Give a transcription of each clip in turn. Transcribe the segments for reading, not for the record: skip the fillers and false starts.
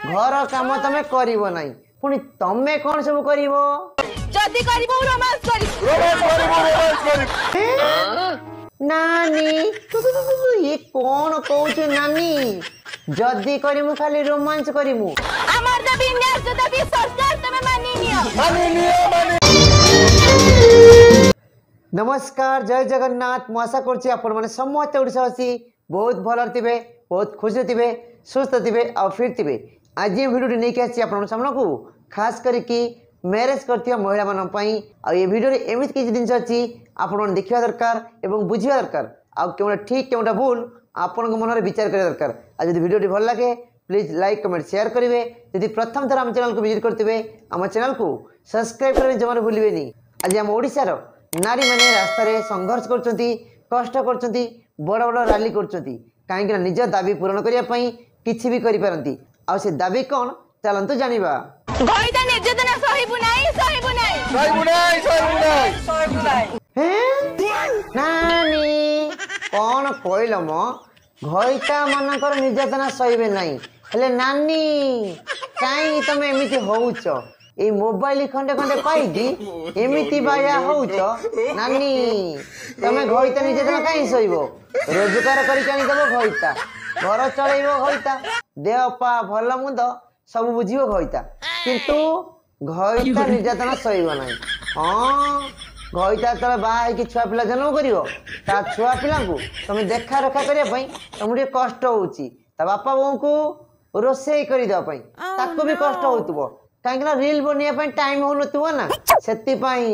घर काम तमे करिवो नाही पुनी तमे कोन सब करिवो जदी करिवो रोमांस नानी ये कौन कहूछ नानी जदी करिमु खाली रोमांस करिमु हमर द विन्यास द भी सरकार तमे मानी नियो नमस्कार जय जगन्नाथ मु आशा करछि आपण माने समस्त ओडिसावासी बहुत भल थिबे बहुत खुशी थिबे सुस्थ थिबे आ फिट थिबे आज ये वीडियो नहीं के आछि आपण सामने को खास करके मैरेज करथिया महिला मानन पई आ ये वीडियो रे एमित किछि दिन अछि आपण देखिया दरकार एवं बुझिया दरकार आ केउटा ठीक केउटा भूल आपण मन रे विचार करिया दरकार आ यदि वीडियो भल लागे प्लीज लाइक कमेंट शेयर करिवे यदि प्रथम थर हम चैनल को विजिट करथिबे हम चैनल को सब्सक्राइब करबे जमार भूलिबेनी आज हम ओडिसा रो नारी माने रास्ता रे संघर्ष करचंती कष्ट करचंती बड़ बड़ रैली करचंती काहे कि निज दाबी पूर्ण करिया पई किछि भी करि पारंती आ से दाबी कोन चलंतु जानिबा भइता निर्यातना सहिबु नाही हैं नानी कोन कोइल म घइता मनकर निर्यातना सहिबे नाही हेले नानी काई तमे एमिति होउछ ए मोबाइल खंडे खंडे पाइदी एमिति बाया होउछ नानी तमे घइता निर्यातना काई सहिबो रोजगार करि कानी देबो घइता घर चलेबो घइता देह पा भल मुंद सब बुझिबो घइता किंतु घइता निर्यातना सहिबो नाही हां घइता तले बाहा कि छुआ पिला जन्म करिवो ता छुआ पिला को तमे देखा रखा करिया पई तमु रे कष्ट होउची ता बापा बों को रोसेई करि दो पई ताको भी कष्ट होतबो काहेकि रील बनिया पई टाइम होनतबो ना सेति पई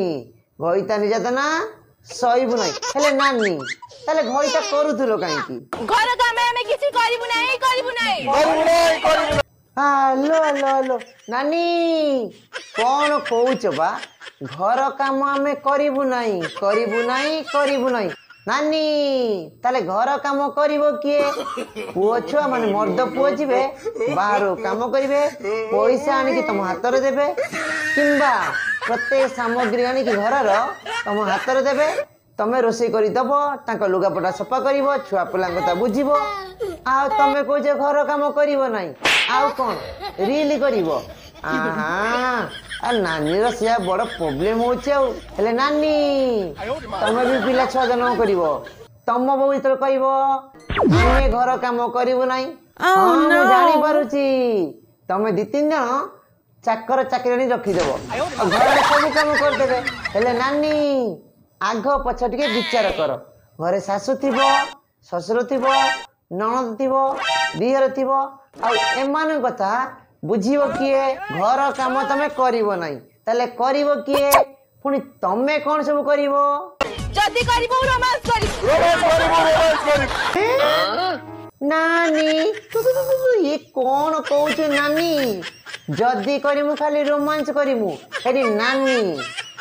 घइता निर्यातना सहिबो नाही हेले नानी ताले घइता करूथुलो काहेकि घर काम में किछि करिबु नाही हेलो हेलो हेलो नानी कौन कहूच बा घर काम आमे करिबु नाही नानी ताले घर काम करिवो किए पुओ छुआ माने मर्द पुओ जिवे बाहर काम करिवे पैसा आनी कि तुम हाथ रे देबे किंबा प्रत्येक सामग्री आनी कि घर रो तुम हाथ रे देबे तमे रोसे करी दबो तांका लुगापटा सफा करिवो छुआ पिला कथा बुझिवो आ तमे को जे घर काम करिवो नाही आउ कोन रील करिवो आहा आ नानी रो से बड़ प्रॉब्लम होचे हेले नानी तमे भी पिला छुआ जन्म करिवो तम बहु इतर कहइबो आमे घर काम करिवो नाही हां मु जानि पारुची तमे दी तीन जण चाकर चाकरानी रखी देबो घर रे सब काम कर देबे हेले नानी आग पछ टिके विचार कर घरे सासु थिबो ससुर थिबो ननद थिबो दिहर थिबो आ एमान कथा बुझिबो किए घर काम तमे करिवो नाही ताले करिवो किए पुनी तमे कोन सब करिवो जदी करिवो रोमांस नानी ये कौन कहूछ नानी जदी करिमु खाली रोमांस करिमु हेरी नानी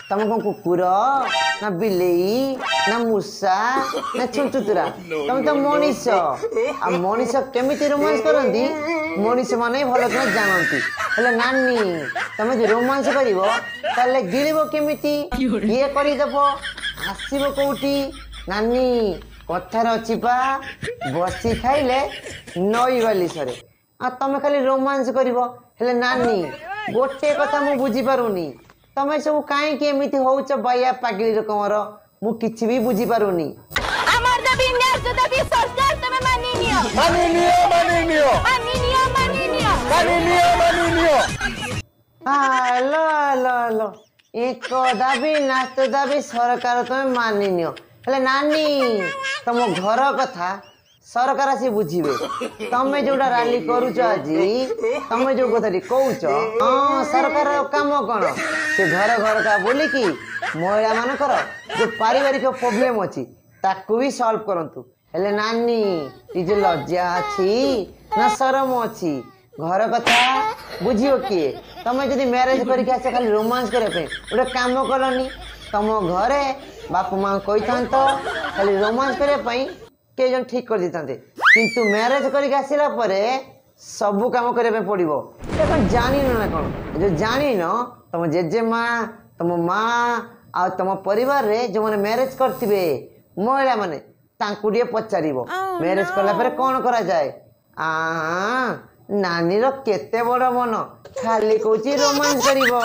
तम को कुकुर ना बिलेई ना मूसा ना छुंचुतुरा तम तो मनीष आ मनीष केमिति रोमांस करंती मनीष माने भलो के जानंती हेले नानी तमे जे रोमांस करिवो ताले गिलिबो केमिति ये करि दबो आसीबो कोउटी नानी कथार अछि बा बसी खाइले नई वाली सरे आ तमे खाली रोमांस करिवो हेले नानी गोटे कथा मु बुझी पारुनी तमे सब काई के एमिति होउछ बाया पागली रकमर मु किछि भी बुझी पारुनी हमर द विन्यास द भी सरकार तमे मानी नियो हेलो हेलो हेलो एक दाबी नाच दाबी सरकार तमे मानी नियो हेले नानी तम घर कथा सरकार आसी बुझिबे तमे जोडा रैली करूछ आजी तमे जो कथाटी कहूछ हां सरकार काम कोन से घर घर का बोली कि महिला मानकर जो पारिवारिक प्रॉब्लम अछि ताकू भी सॉल्व करंतु हेले नानी ई जे लज्जा अछि ना शरम अछि घर कथा बुझियो किए तमे जदी मैरिज करिके आसे खाली रोमांस करे पे ओडा काम करनी तम घरे बाप मां कहिथांत खाली रोमांस करे पई के जन ठीक कर दितांते किंतु मैरिज करिके आसिला परे सब काम करे पे पड़िबो देखन जानि ना कोन जो जानि न तम जेजे मां तम मां आ तम परिवार रे जो माने मैरिज करथिबे महिला माने तांकु दिए पचारिबो मैरिज करला परे कोन करा जाय आ नानीर केते बड़ मन खाली कौची रोमांस करिवो।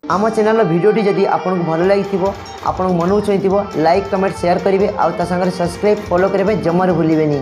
आम चैनल भिडियोटी जदि आपको भल लगी आपण मन को छुईथिबो लाइक कमेंट शेयर करेंगे आ सब्सक्राइब फॉलो करेंगे जमार भूलिबेनी।